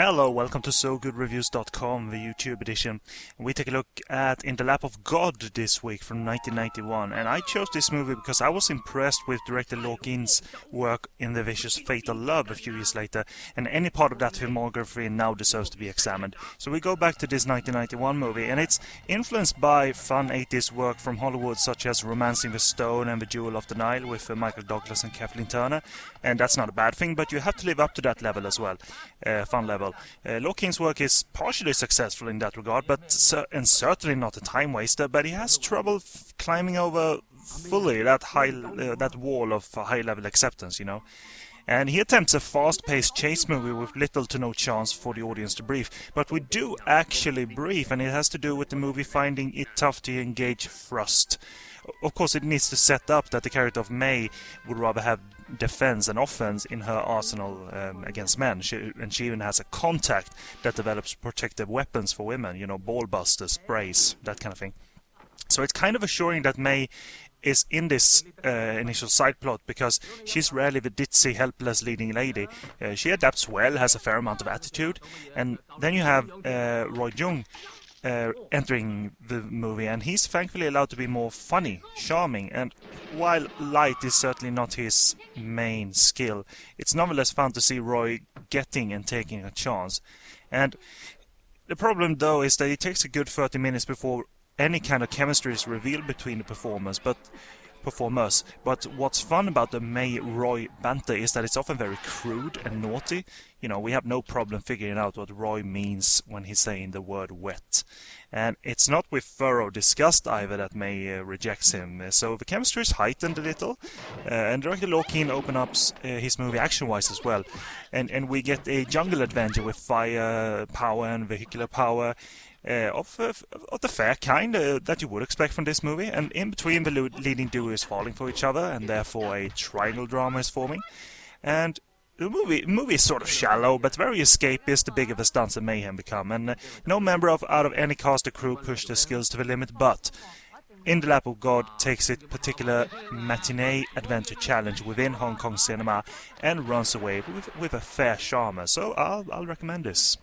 Hello, welcome to SoGoodReviews.com, the YouTube edition. We take a look at In the Lap of God this week from 1991, and I chose this movie because I was impressed with director Lokin's work in The Vicious Fatal Love a few years later, and any part of that filmography now deserves to be examined. So we go back to this 1991 movie, and it's influenced by fun 80s work from Hollywood such as Romancing the Stone and The Jewel of the Nile with Michael Douglas and Kathleen Turner, and that's not a bad thing, but you have to live up to that level as well, fun level. Lokin's work is partially successful in that regard, and certainly not a time waster, but he has trouble climbing over fully that wall of high-level acceptance, you know. And he attempts a fast-paced chase movie with little to no chance for the audience to breathe. But we do actually breathe, and it has to do with the movie finding it tough to engage thrust. Of course, it needs to set up that the character of May would rather have defense and offense in her arsenal against men. She even has a contact that develops protective weapons for women, you know, ball busters, sprays, that kind of thing. So it's kind of assuring that May is in this initial side plot because she's rarely the ditzy, helpless leading lady. She adapts well, has a fair amount of attitude, and then you have Roy Cheung entering the movie, and he's thankfully allowed to be more funny, charming, and while light is certainly not his main skill, it's nonetheless fun to see Roy getting and taking a chance. And the problem though is that it takes a good 30 minutes before any kind of chemistry is revealed between the performers, but what's fun about the May-Roy banter is that it's often very crude and naughty. You know, we have no problem figuring out what Roy means when he's saying the word wet. And it's not with thorough disgust either that May rejects him. So the chemistry is heightened a little. And director Lokin opens up his movie action-wise as well. And we get a jungle adventure with fire power and vehicular power. Of the fair kind that you would expect from this movie, and in between the leading duo is falling for each other, and therefore a triangle drama is forming. And the movie is sort of shallow, but very escapist the bigger the stunts and mayhem become, and no member out of any cast or crew pushed their skills to the limit, but In the Lap of God takes its particular matinee adventure challenge within Hong Kong cinema and runs away with a fair charmer, so I'll recommend this.